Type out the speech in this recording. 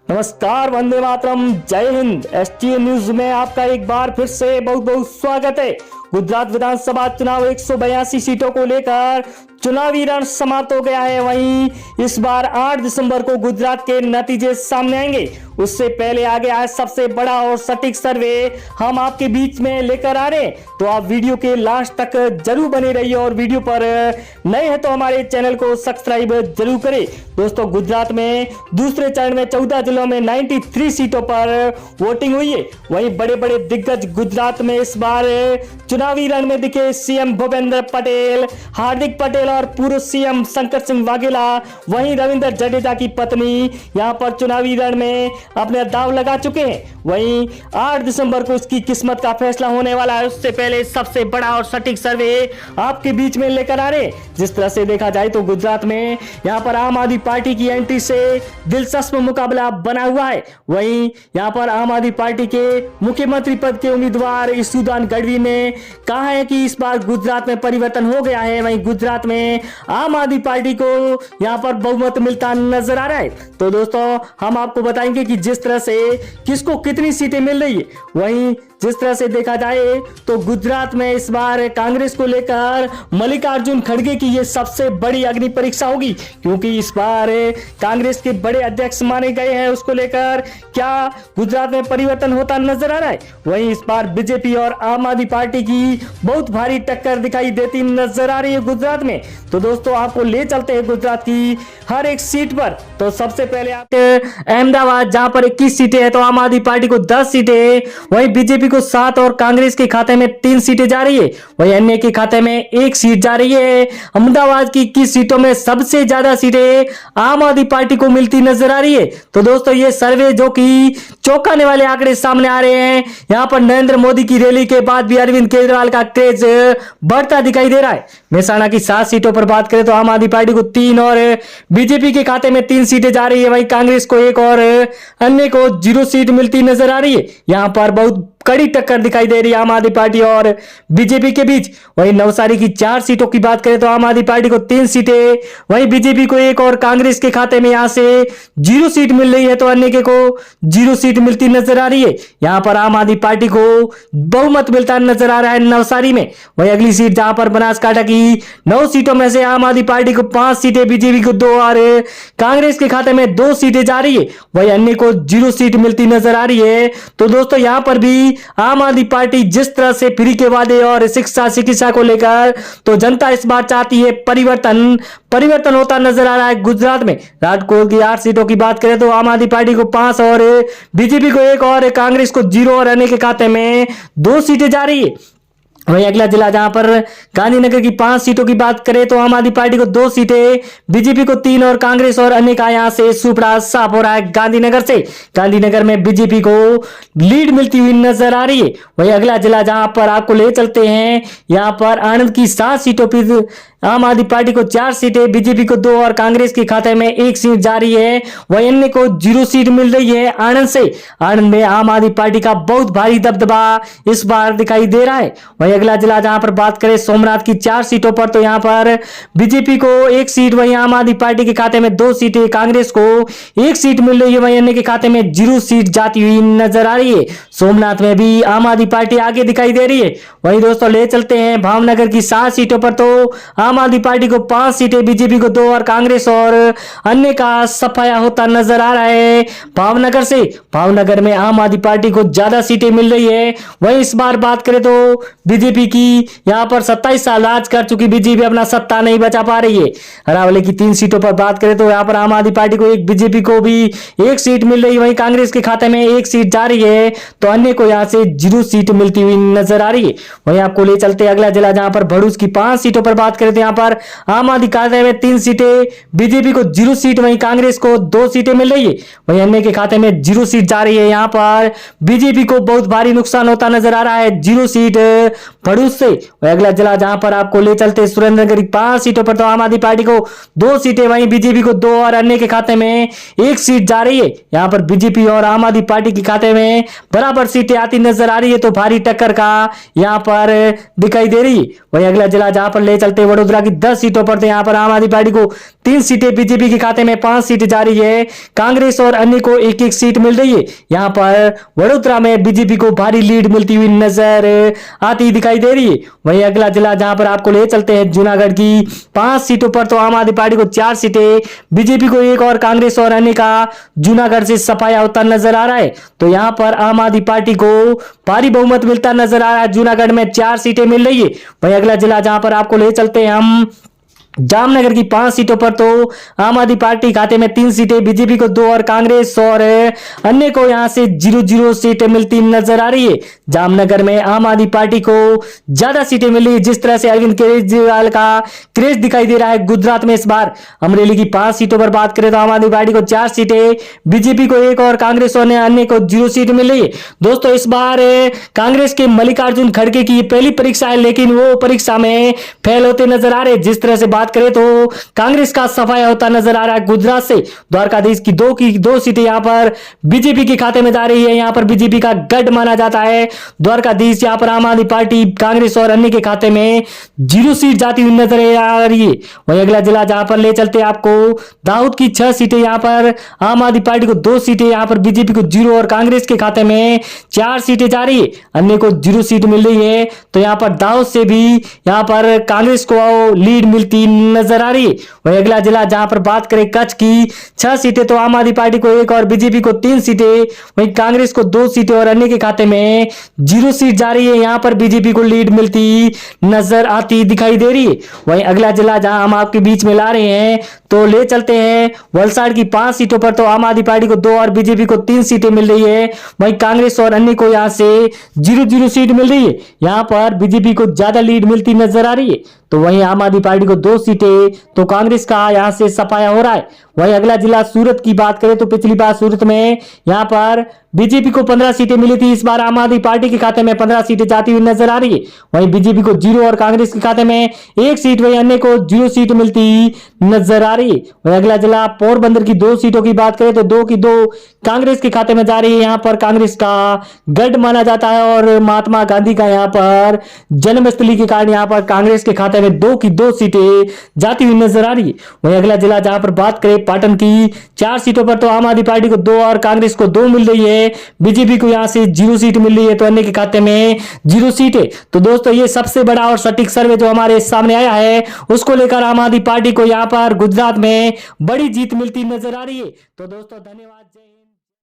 नमस्कार, वंदे मातरम, जय Hind. ST news में आपका एक बार फिर से बहुत बहुत स्वागत है। गुजरात विधानसभा चुनाव 182 सीटों को लेकर चुनावी रण समाप्त हो गया है। वहीं इस बार 8 दिसंबर को गुजरात के नतीजे सामने आएंगे। उससे पहले आ गया है सबसे बड़ा और सटीक सर्वे हम आपके बीच में लेकर आ रहे हैं, तो आप वीडियो के लास्ट तक जरूर बने रहिए और वीडियो पर नए हैं तो हमारे चैनल को सब्सक्राइब जरूर करें। दोस्तों, गुजरात में दूसरे चरण में 14 जिलों में 93 सीटों पर वोटिंग हुई है। वहीं बड़े बड़े दिग्गज गुजरात में इस बार चुनावी रण में दिखे। सीएम भूपेंद्र पटेल, हार्दिक पटेल और पूर्व सीएम शंकर सिंह वाघेला, वहीं रविंद्र जडेजा की पत्नी यहां पर चुनावी रण में अपने दांव लगा चुके हैं। वहीं 8 दिसंबर को इसकी किस्मत का फैसला होने वाला है। उससे पहले सबसे बड़ा और सटीक सर्वे आपके बीच में लेकर आ रहे। जिस तरह से देखा जाए तो गुजरात में यहां पर आम आदमी पार्टी की एंट्री से दिलचस्प मुकाबला बना हुआ है। वहीं यहां पर आम आदमी पार्टी के मुख्यमंत्री पद के उम्मीदवार ईशुदान गढ़वी ने कहा है कि इस बार गुजरात में परिवर्तन हो गया है। वहीं गुजरात में आम आदमी पार्टी को यहां पर बहुमत मिलता नजर आ रहा है। तो दोस्तों, हम आपको बताएंगे कि जिस तरह से किसको कितनी सीटें मिल रही है। वहीं जिस तरह से देखा जाए तो गुजरात में इस बार कांग्रेस को लेकर मल्लिकार्जुन खड़गे की यह सबसे बड़ी अग्नि परीक्षा होगी, क्योंकि इस बार कांग्रेस के बड़े अध्यक्ष माने गए हैं। उसको लेकर क्या गुजरात में परिवर्तन होता नजर आ रहा है। वहीं इस बार बीजेपी और आम आदमी पार्टी की बहुत भारी टक्कर दिखाई देती नजर आ रही है गुजरात में। तो दोस्तों, आपको ले चलते हैं गुजरात की हर एक सीट पर। तो सबसे पहले आपके अहमदाबाद, जहां पर 21 सीटें हैं, तो आम आदमी पार्टी को 10 सीटें, वहीं बीजेपी को 7 और कांग्रेस के खाते में 3 सीटें जा रही है। वहीं अन्य के खाते में 1 सीट जा रही है। अहमदाबाद की 21 सीटों में सबसे ज्यादा सीटें आम आदमी पार्टी को मिलती नजर आ रही है। तो दोस्तों, ये सर्वे जो कि चौंकाने वाले आंकड़े सामने आ रहे हैं। यहां पर नरेंद्र मोदी की रैली के बाद भी अरविंद केजरीवाल का क्रेज बढ़ता दिखाई दे रहा है। मेहसाणा की 7 सीटों पर बात करें तो आम आदमी पार्टी को 3 और बीजेपी के खाते में 3 सीटें जा रही है। वहीं कांग्रेस को 1 और अन्य को 0 सीट मिलती नजर आ रही है। यहां पर बहुत कड़ी टक्कर दिखाई दे रही है आम आदमी पार्टी और बीजेपी के बीच। वहीं नवसारी की 4 सीटों की बात करें तो आम आदमी पार्टी को 3 सीटें, वहीं बीजेपी को 1 और कांग्रेस के खाते में यहां से 0 सीट मिल रही है, तो अन्य के को 0 सीट मिलती नजर आ रही है। यहां पर आम आदमी पार्टी को बहुमत मिलता नजर आ रहा है नवसारी में। वहीं अगली सीट जहां पर बनासकांठा की 9 सीटों में से आम आदमी पार्टी को 5 सीटें, बीजेपी को 2 और कांग्रेस के खाते में 2 सीटें जा रही है। वहीं अन्य को 0 सीट मिलती नजर आ रही है। तो दोस्तों, यहां पर भी आम आदमी पार्टी जिस तरह से फ्री के वादे और शिक्षा चिकित्सा को लेकर, तो जनता इस बार चाहती है परिवर्तन होता नजर आ रहा है गुजरात में। राजकोट की 8 सीटों की बात करें तो आम आदमी पार्टी को 5 और बीजेपी को 1 और कांग्रेस को 0 और अन्य के खाते में 2 सीटें जा रही है। वहीं अगला जिला जहां पर गांधीनगर की 5 सीटों की बात करें तो आम आदमी पार्टी को 2 सीटें, बीजेपी को 3 और कांग्रेस और अन्य का यहां से सुपड़ा साफ हो रहा है गांधीनगर से। गांधीनगर में बीजेपी को लीड मिलती हुई नजर आ रही है। वहीं अगला जिला जहां पर आपको ले चलते हैं, यहां पर आणंद की 7 सीटों पर आम आदमी पार्टी को 4 सीटें, बीजेपी को 2 और कांग्रेस के खाते में 1 सीट जा रही है। वहीं अन्य को 0 सीट मिल रही है आणंद से। आणंद में आम आदमी पार्टी का बहुत भारी दबदबा इस बार दिखाई दे रहा है। वहीं अगला जिला जहां पर बात करें सोमनाथ की 4 सीटों पर, तो यहां पर बीजेपी को 1 सीट, वहीं आम आदमी पार्टी के खाते में 2 सीटें, कांग्रेस को 1 सीट मिल रही है। वहीं अन्य के खाते में 0 सीट जाती हुई नजर आ रही है। सोमनाथ में भी आम आदमी पार्टी आगे दिखाई दे रही है। वहीं दोस्तों, ले चलते हैं भावनगर की 7 सीटों पर, तो आम आदमी पार्टी को 5 सीटें, बीजेपी को 2 और कांग्रेस और अन्य का सफाया होता नजर आ रहा है भावनगर से। भावनगर में आम आदमी पार्टी को ज्यादा सीटें मिल रही है। वहीं इस बार बात करें तो बीजेपी की यहां पर 27 साल राज कर चुकी बीजेपी अपना सत्ता नहीं बचा पा रही है। अरावली की 3 सीटों पर बात करें तो यहां पर आम आदमी पार्टी को 1, बीजेपी को भी 1 सीट मिल रही है। वहीं कांग्रेस के खाते में 1 सीट जा रही है, तो अन्य को यहां से 0 सीट मिलती हुई नजर आ रही है। वहीं आपको ले चलते अगला जिला जहां पर भरूच की 5 सीटों पर बात करें तो यहां पर आम आदमी खाते में 3 सीटें, बीजेपी को 0 सीट, वहीं कांग्रेस को 2 सीटें मिल रही है। वहीं अन्य के खाते में 0 सीट जा रही है। यहां पर बीजेपी को बहुत भारी नुकसान होता नजर आ रहा है, 0 सीट भरूच से। अगला जिला जहां पर आपको ले चलते सुरेंद्रनगर की 5 सीटों पर, तो आम आदमी पार्टी को 2 सीटें, वहीं बीजेपी को 2 और अन्य के खाते में 1 सीट जा रही है। यहां पर बीजेपी और आम आदमी पार्टी के खाते में बराबर सीटें आती नजर आ रही है, तो भारी टक्कर का यहां पर दिखाई दे रही है। वहीं अगला जिला जहां पर ले चलते वडोदरा वडोदरा की 10 सीटों पर तो यहाँ पर आम आदमी पार्टी को 3 सीटें, बीजेपी के खाते में 5 सीटें जा रही है। कांग्रेस और अन्य को एक एक सीट मिल रही है। यहाँ पर वडोदरा में बीजेपी को भारी लीड मिलती हुई नजर आती दिखाई दे रही है। वहीं अगला जिला जहां पर आपको ले चलते हैं जूनागढ़ की 5 सीटों पर तो आम आदमी पार्टी को 4 सीटें, बीजेपी को 1 और कांग्रेस और अन्य का जूनागढ़ से सफाया होता नजर आ रहा है। तो यहां पर आम आदमी पार्टी को भारी बहुमत मिलता नजर आ रहा है। जूनागढ़ में 4 सीटें मिल रही है। वहीं अगला जिला जहां पर आपको ले चलते हैं हम जामनगर की 5 सीटों पर तो आम आदमी पार्टी खाते में 3 सीटें, बीजेपी को 2 और कांग्रेस और अन्य को यहां से 0-0 सीटें मिलती नजर आ रही है। जामनगर में आम आदमी पार्टी को ज्यादा सीटें मिली है। जिस तरह से अरविंद केजरीवाल का क्रेज दिखाई दे रहा है गुजरात में इस बार। अमरेली की 5 सीटों पर बात करें तो आम आदमी पार्टी को 4 सीटें, बीजेपी को 1 और कांग्रेस और अन्य को 0 सीट मिल रही है। दोस्तों इस बार कांग्रेस के मल्लिकार्जुन खड़गे की पहली परीक्षा है, लेकिन वो परीक्षा में फेल होते नजर आ रहे। जिस तरह से बात करें तो कांग्रेस का सफाया होता नजर आ रहा है गुजरात से। द्वारकाधीश की 2 सीटें यहां पर बीजेपी के खाते में जा रही है। यहां पर बीजेपी का गढ़ माना जाता है द्वारकाधीश। यहां पर आम आदमी पार्टी, कांग्रेस और अन्य के खाते में 0 सीट जाती हुई नजर आ रही है। वहीं अगला जिला जहां पर ले चलते हैं आपको दाऊद की 6 सीटें, यहां पर आम आदमी पार्टी को 2 सीटें, यहां पर बीजेपी को 0 और कांग्रेस के खाते में 4 सीटें जा रही है। अन्य को 0 सीट मिल रही है। तो यहां पर दाऊद से भी यहां पर कांग्रेस को लीड मिलती नजर आ रही है। वहीं अगला जिला जहां पर बात करें कच्छ की 6 सीटें, तो आम आदमी पार्टी को 1 और बीजेपी को 3 सीटें, वहीं कांग्रेस को 2 सीटें और अन्य के खाते में 0 सीट जा रही है। यहां पर बीजेपी को लीड मिलती नजर आती दिखाई दे रही है। वहीं अगला जिला जहां हम आपके बीच में ला रहे हैं तो ले चलते हैं वलसाड़ की 5 सीटों पर तो आम आदमी पार्टी को 2 और बीजेपी को 3 सीटें मिल रही है। वहीं कांग्रेस और अन्य को यहां से 0-0 सीट मिल रही है। यहां पर बीजेपी को ज्यादा लीड मिलती नजर आ रही है। तो वहीं आम आदमी पार्टी को 2 सीटें, तो कांग्रेस का यहां से सफाया हो रहा है। वहीं अगला जिला सूरत की बात करें तो पिछली बार सूरत में यहां पर बीजेपी को 15 सीटें मिली थी। इस बार आम आदमी पार्टी के खाते में 15 सीटें जाती हुई नजर आ रही है। वहीं बीजेपी को 0 और कांग्रेस के खाते में 1 सीट, वहीं अन्य को 0 सीट मिलती नजर आ रही है। वहीं अगला जिला पोरबंदर की 2 सीटों की बात करें तो 2 की 2 कांग्रेस के खाते में जा रही है। यहां पर कांग्रेस का गढ़ माना जाता है और महात्मा गांधी का यहां पर जन्मस्थली के कारण यहां पर कांग्रेस के खाते में 2 की 2 सीटें जाती हुई नजर आ रही है। वहीं अगला जिला जहां पर बात करें पाटन की 4 सीटों पर तो आम आदमी पार्टी को 2 और कांग्रेस को 2 मिल रही है। बीजेपी को यहां से 0 सीट मिल रही है, तो अन्य के खाते में 0 सीट है। तो दोस्तों ये सबसे बड़ा और सटीक सर्वे जो हमारे सामने आया है, उसको लेकर आम आदमी पार्टी को यहां पर गुजरात में बड़ी जीत मिलती नजर आ रही है। तो दोस्तों धन्यवाद, जय हिंद।